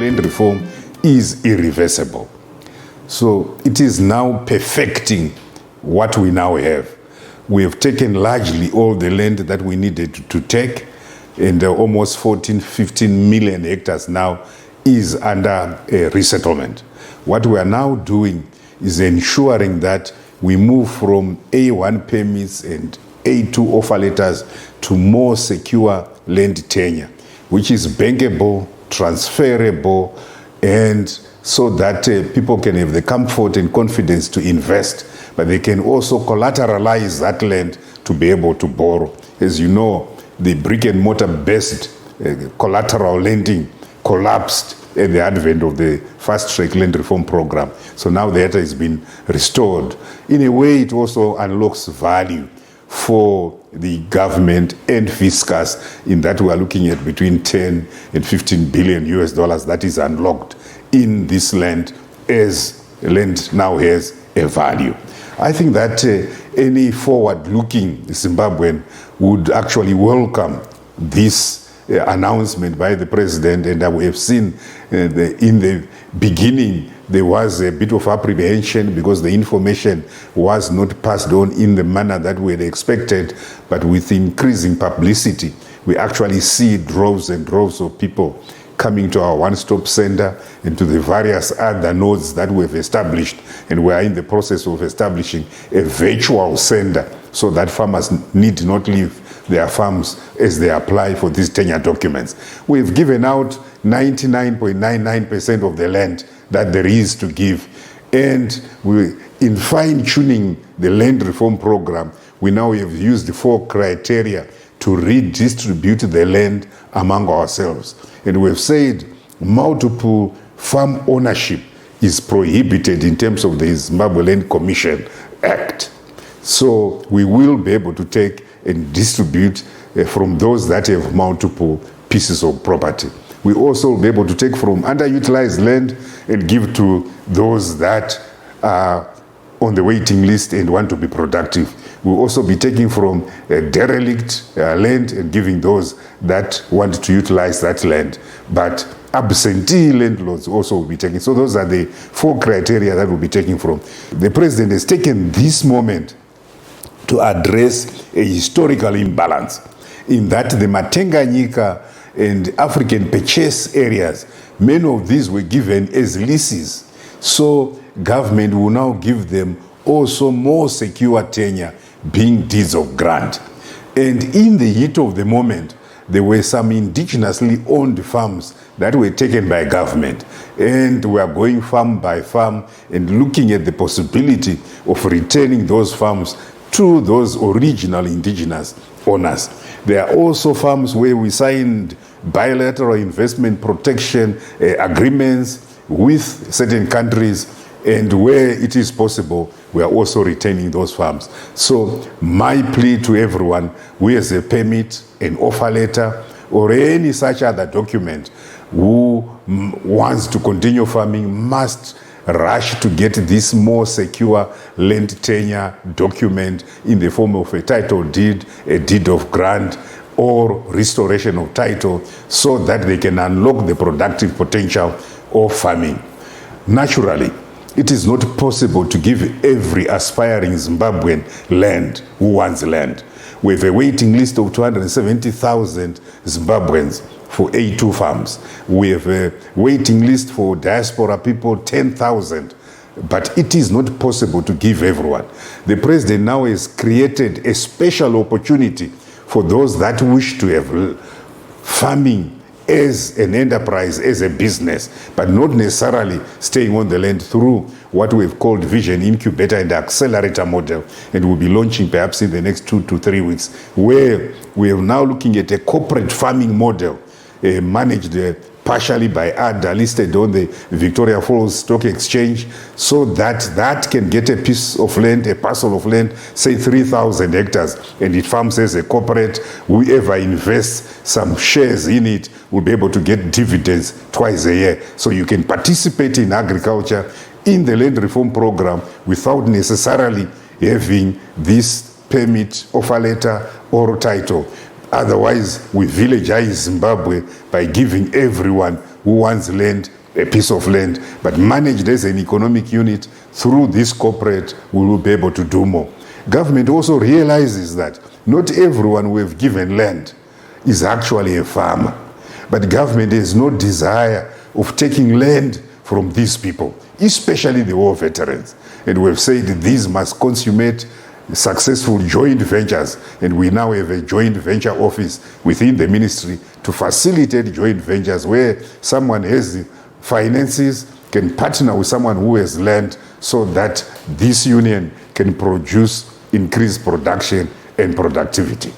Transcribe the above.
land reform is irreversible. So it is now perfecting what we now have. We have taken largely all the land that we needed to take, and almost 14, 15 million hectares now is under resettlement. What we are now doing is ensuring that we move from A1 permits and A2 offer letters to more secure land tenure, which is bankable, transferable, and so that people can have the comfort and confidence to invest, but they can also collateralize that land to be able to borrow. As you know, the brick and mortar based collateral lending collapsed at the advent of the fast track land reform program. So now that has been restored. In a way, it also unlocks value for the government and fiscus, in that we are looking at between 10 and 15 billion US dollars that is unlocked in this land, as land now has a value. I think that any forward-looking Zimbabwean would actually welcome this announcement by the president, and we have seen in the beginning there was a bit of apprehension because the information was not passed on in the manner that we had expected, but with increasing publicity, we actually see droves and droves of people coming to our one-stop center and to the various other nodes that we've established, and we are in the process of establishing a virtual center so that farmers need not leave their farms as they apply for these tenure documents. We've given out 99.99% of the land that there is to give, and in fine-tuning the land reform program, we now have used 4 criteria to redistribute the land among ourselves. And we've said multiple farm ownership is prohibited in terms of the Zimbabwe Land Commission Act. So we will be able to take and distribute from those that have multiple pieces of property. We also will be able to take from underutilized land and give to those that are on the waiting list and want to be productive. We'll also be taking from derelict land and giving those that want to utilize that land. But absentee landlords also will be taken. So those are the 4 criteria that we'll be taking from. The president has taken this moment to address a historical imbalance in that the Matenganyika and African purchase areas, many of these were given as leases. So government will now give them also more secure tenure, being deeds of grant. And in the heat of the moment, there were some indigenously owned farms that were taken by government, and we are going farm by farm and looking at the possibility of returning those farms to those original indigenous owners. There are also farms where we signed bilateral investment protection agreements with certain countries, and where it is possible, we are also retaining those farms. So my plea to everyone who has a permit, an offer letter, or any such other document who wants to continue farming must rush to get this more secure land tenure document in the form of a title deed, a deed of grant, or restoration of title, so that they can unlock the productive potential of farming. Naturally, it is not possible to give every aspiring Zimbabwean land who wants land. We have a waiting list of 270,000 Zimbabweans for A2 farms. We have a waiting list for diaspora people, 10,000. But it is not possible to give everyone. The president now has created a special opportunity for those that wish to have farming as an enterprise, as a business, but not necessarily staying on the land, through what we've called Vision Incubator and Accelerator model. And we'll be launching perhaps in the next 2 to 3 weeks, where we are now looking at a corporate farming model managed partially by ADA, listed on the Victoria Falls Stock Exchange, so that that can get a piece of land, a parcel of land, say 3,000 hectares, and it farms as a corporate. Whoever invests some shares in it will be able to get dividends twice a year. So you can participate in agriculture in the land reform program without necessarily having this permit, offer letter, or title. Otherwise, we villagize Zimbabwe by giving everyone who wants land, a piece of land, but managed as an economic unit through this corporate, we will be able to do more. Government also realizes that not everyone we have given land is actually a farmer, but government has no desire of taking land from these people, especially the war veterans. And we've said these must consummate successful joint ventures, and we now have a joint venture office within the ministry to facilitate joint ventures where someone has the finances, can partner with someone who has land, so that this union can produce increased production and productivity.